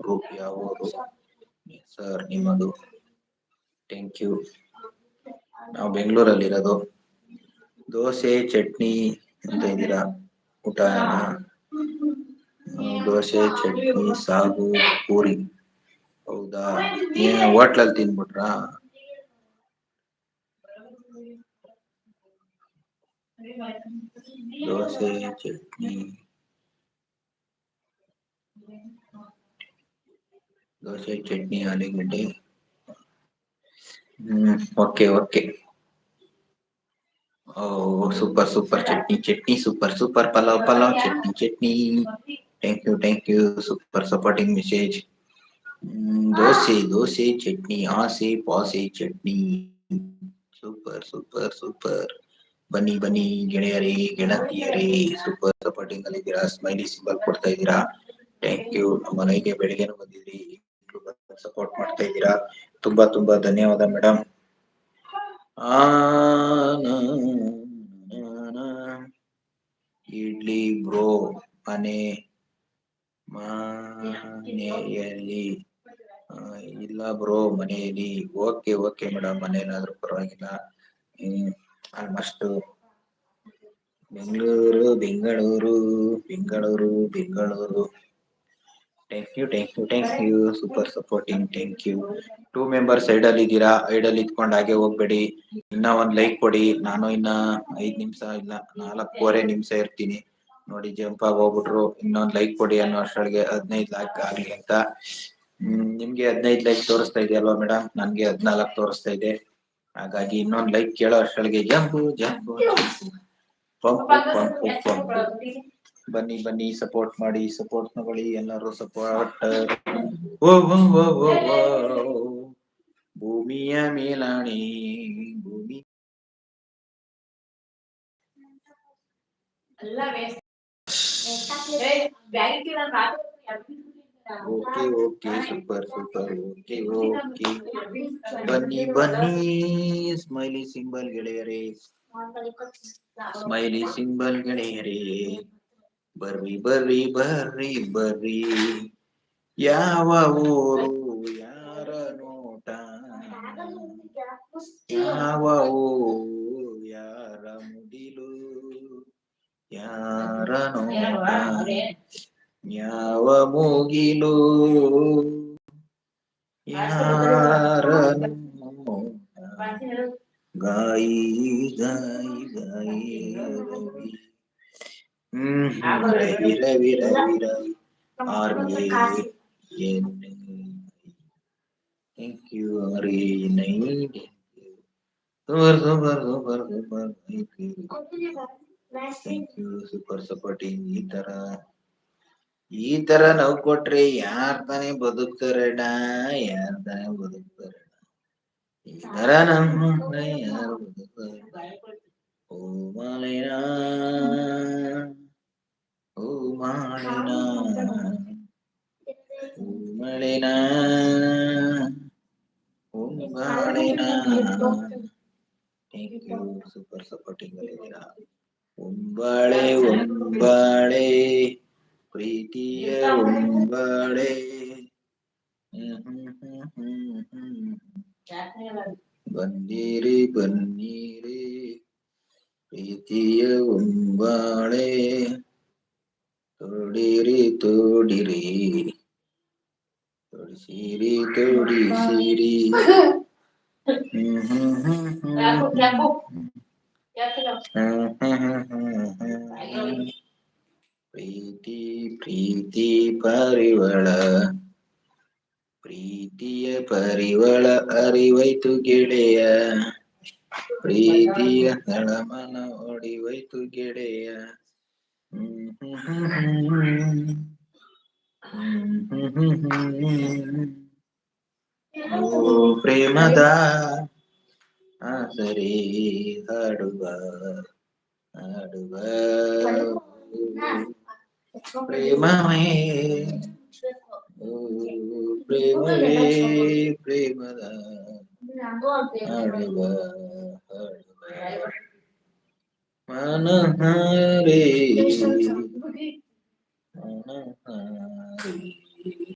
Group ಯಾವ ಊರು sir ನಿಮ್ಮದು? Thank you. ನಾವು ಬೆಂಗಳೂರಲ್ಲಿ ಇರೋದು. ದೋಸೆ ಚಟ್ನಿ ಅಂತ ಇದ್ದೀರಾ, ಊಟ ದೋಸೆ ಚಟ್ನಿ ಸಾಗು ಪೂರಿ. ಹೌದಾ, ಹೋಟ್ಲಲ್ಲಿ ತಿನ್ಬಿಟ್ರಾ? ದೋಸೆ ಚಟ್ನಿ ಆಲೂಗಡ್ಡೆ. Okay okay. Oh super super, chutney super, pulao chutney. Thank you super supporting message. Dosa chutney, ಆಸೆ ಪಾಸೆ ಚಟ್ನಿ. ಸೂಪರ್. ಬನ್ನಿ ಗೆಳೆಯರೇ ಗೆಳತಿಯರೇ, ಸೂಪರ್ ಸಪೋರ್ಟಿಂಗ್ ಅಲ್ಲಿ ಇದ್ದೀರಾ, ಸ್ಮೈಲಿ ಸಿಂಬಲ್ ಕೊಡ್ತಾ ಇದ್ದೀರಾ. Thank you. ನಮ್ಮ ಮನೆಗೆ ಬೆಳಿಗ್ಗೆ ಬಂದಿದ್ರಿ, ಸಪೋರ್ಟ್ ಮಾಡ್ತಾ ಇದ್ದೀರಾ, ತುಂಬಾ ಧನ್ಯವಾದ ಮೇಡಮ್. ಇಡ್ಲಿ ಬ್ರೋ ಮನೆಯಲ್ಲಿ ಇಲ್ಲ ಬ್ರೋ, ಮನೆಯಲ್ಲಿ. ಓಕೆ ಮೇಡಮ್, ಮನೇನಾದ್ರೂ ಪರವಾಗಿಲ್ಲ. Almost Bengaluru. Thank you super supporting. Thank you. 2 members side ಇದ್ದೀರಾ, ಐಡಲ್ ಇದ್ಕೊಂಡು ಹಾಗೆ ಹೋಗ್ಬೇಡಿ. ಇನ್ನ ಒಂದ್ ಲೈಕ್ ಕೊಡಿ. ನಾನು ಇನ್ನ 5 ನಿಮಿಷ ಇಲ್ಲ 4.25 ನಿಮಿಷ ಇರ್ತೀನಿ ನೋಡಿ. ಜಂಪ್ ಆಗಿ ಹೋಗ್ಬಿಟ್ರು. ಇನ್ನೊಂದ್ ಲೈಕ್ ಕೊಡಿ ಅನ್ನೋ ಅಷ್ಟೊಳಗೆ 15 ಲೈಕ್ ಆಗ್ಲಿ ಅಂತ. ನಿಮ್ಗೆ 15 ಲೈಕ್ ತೋರಿಸ್ತಾ ಇದೆ ಅಲ್ವಾ ಮೇಡಮ್, ನನ್ಗೆ 14 ತೋರಿಸ್ತಾ ಇದೆ. ಹಾಗಾಗಿ ಇನ್ನೊಂದ್ ಲೈಕ್ ಕೇಳೋ ಅಷ್ಟೊಳಗೆ ಜಂಪು. ಬನ್ನಿ ಸಪೋರ್ಟ್ ಮಾಡಿ, ಸಪೋರ್ಟ್ ತಗೊಳ್ಳಿ ಎಲ್ಲರೂ. ಸಪೋರ್ಟ್ ಭೂಮಿಯ ಮೇಲಾಣಿ, ಭೂಮಿ ಓಕೆ ಸೂಪರ್. ಓಕೆ ಬನ್ನಿ ಸ್ಮೈಲಿ ಸಿಂಬಲ್ ಗೆಳೆಯರೇ, ಬರ್ರಿ. ಯಾವ ಊರು ಯಾರ ನೋಟ, ಯಾವ ಊರು ಯಾರ ಮುಡಿಲು, ಯಾರ ನೋಟ ಯಾವ ಮುಗಿಲು, ಯಾರ ಗಾಯಿ ರವಿ. Ravi thank you. Thank you super supporting. ಈ ತರ ನಾವು ಕೊಟ್ರೆ ಯಾರ್ ತಾನೇ ಬದುಕ್ತಾರಣ್ಣ, ಈ ತರ ನಮ್ಮ ಯಾರು ಬದುಕ್ತಾರೆ. ಓ ಮಾಲಿನಾ ಥ್ಯಾಂಕ್ ಯು ಸೂಪರ್ ಸಪೋರ್ಟಿಂಗ್ ಅಲ್ಲಿದ್ದೀರಾ. ಒಂಬಾಳೆ ಪ್ರೀತಿಯ ಒಂಬಾಳೆ. ಬನ್ನಿರಿ ಪ್ರೀತಿಯ ಒಂಬಾಳೆ, ತೋಡಿರಿ ತೊಡಿಸಿರಿ. ಪ್ರೀತಿ ಪರಿವಳ, ಪ್ರೀತಿಯ ಪರಿವಳ ಅರಿವೈತು ಗೆಳೆಯ, ಪ್ರೀತಿಯ ತಳಮನ ಒಡಿವೈತು ಗೆಳೆಯ. ಓ ಪ್ರೇಮದ ಆಸರೆ ಹಾಡುವ ಪ್ರೇಮವೇ, ಪ್ರೇಮದ ಹಾಡುವ ಮನಹಾರೆ